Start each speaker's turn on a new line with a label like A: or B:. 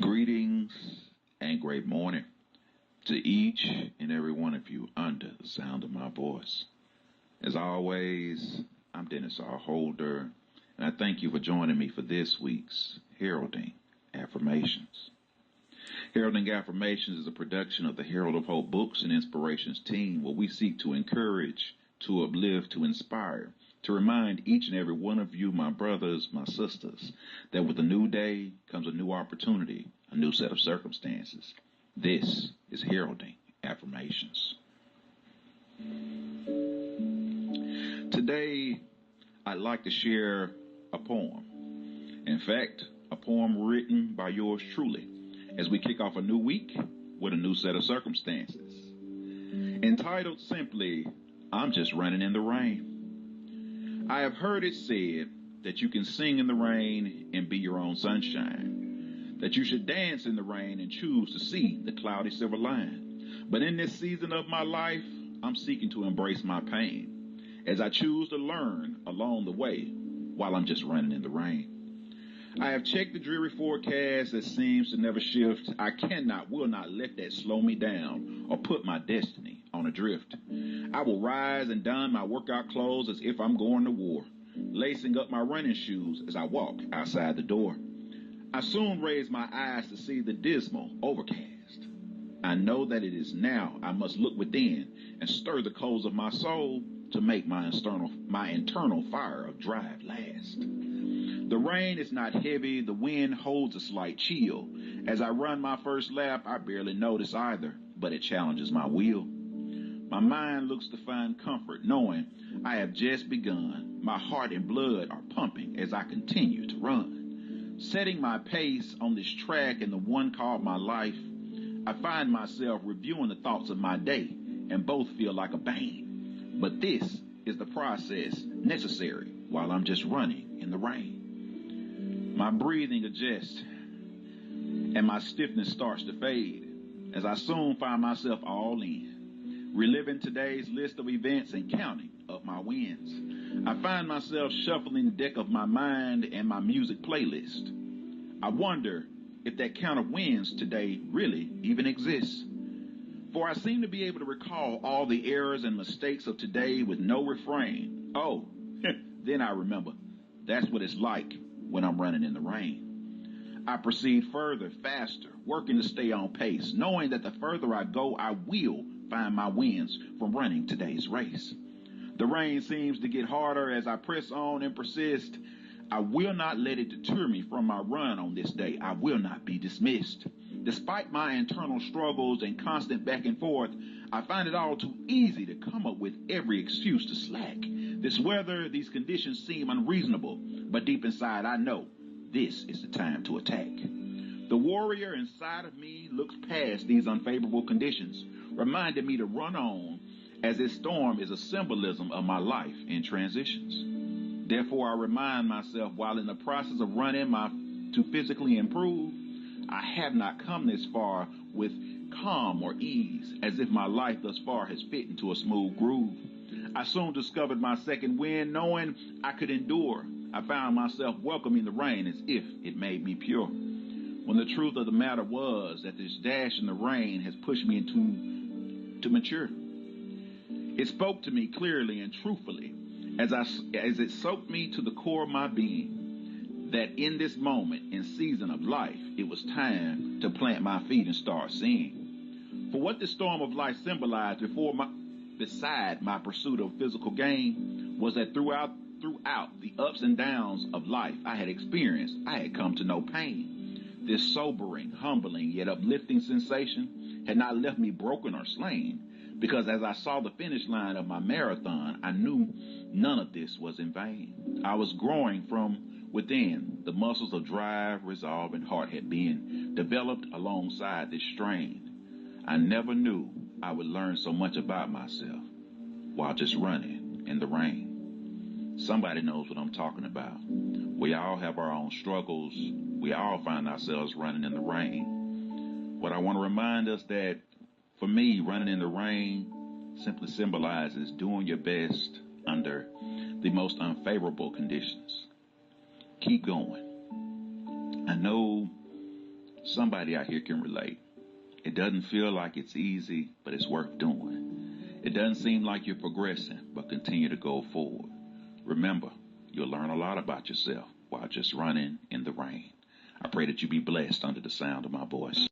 A: Greetings and great morning to each and every one of you under the sound of my voice. As always, I'm Dennis R. Holder, and I thank you for joining me for this week's Heralding Affirmations. Heralding Affirmations is a production of the Herald of Hope Books and Inspirations team, where we seek to encourage, to uplift, to inspire, to remind each and every one of you, my brothers, my sisters, that with a new day comes a new opportunity, a new set of circumstances. This is Heralding Affirmations. Today, I'd like to share a poem. In fact, a poem written by yours truly, as we kick off a new week with a new set of circumstances. Entitled simply, I'm Just Running in the Rain. I have heard it said that you can sing in the rain and be your own sunshine, that you should dance in the rain and choose to see the cloudy silver line. But in this season of my life, I'm seeking to embrace my pain, as I choose to learn along the way while I'm just running in the rain. I have checked the dreary forecast that seems to never shift. I will not let that slow me down or put my destiny on adrift. I will rise and don my workout clothes as if I'm going to war, lacing up my running shoes as I walk outside the door. I soon raise my eyes to see the dismal overcast. I know that it is now I must look within and stir the coals of my soul to make my internal fire of drive last. The rain is not heavy, the wind holds a slight chill. As I run my first lap, I barely notice either, but it challenges my will. My mind looks to find comfort knowing I have just begun. My heart and blood are pumping as I continue to run. Setting my pace on this track and the one called my life, I find myself reviewing the thoughts of my day, and both feel like a bane. But this is the process necessary while I'm just running in the rain. My breathing adjusts, and my stiffness starts to fade, as I soon find myself all in, reliving today's list of events and counting up my wins. I find myself shuffling the deck of my mind and my music playlist. I wonder if that count of wins today really even exists. For I seem to be able to recall all the errors and mistakes of today with no refrain. Oh, then I remember, that's what it's like when I'm running in the rain. I proceed further, faster, working to stay on pace, knowing that the further I go, I will find my wins from running today's race. The rain seems to get harder as I press on and persist. I will not let it deter me from my run on this day. I will not be dismissed. Despite my internal struggles and constant back and forth, I find it all too easy to come up with every excuse to slack. This weather, these conditions seem unreasonable, but deep inside I know this is the time to attack. The warrior inside of me looks past these unfavorable conditions, reminding me to run on, as this storm is a symbolism of my life in transitions. Therefore, I remind myself while in the process of running to physically improve, I have not come this far with calm or ease, as if my life thus far has fit into a smooth groove. I soon discovered my second wind, knowing I could endure. I found myself welcoming the rain as if it made me pure. When the truth of the matter was that this dash in the rain has pushed me to mature. It spoke to me clearly and truthfully as it soaked me to the core of my being, that in this moment and season of life, it was time to plant my feet and start seeing. For what the storm of life symbolized beside my pursuit of physical gain was that throughout the ups and downs of life I had experienced, I had come to know pain. This sobering, humbling, yet uplifting sensation had not left me broken or slain, because as I saw the finish line of my marathon, I knew none of this was in vain. I was growing from within. The muscles of drive, resolve, and heart had been developed alongside this strain. I never knew I would learn so much about myself while just running in the rain. Somebody knows what I'm talking about. We all have our own struggles. We all find ourselves running in the rain. But I want to remind us that, for me, running in the rain simply symbolizes doing your best under the most unfavorable conditions. Keep going. I know somebody out here can relate. It doesn't feel like it's easy, but it's worth doing. It doesn't seem like you're progressing, but continue to go forward. Remember, you'll learn a lot about yourself while just running in the rain. I pray that you be blessed under the sound of my voice.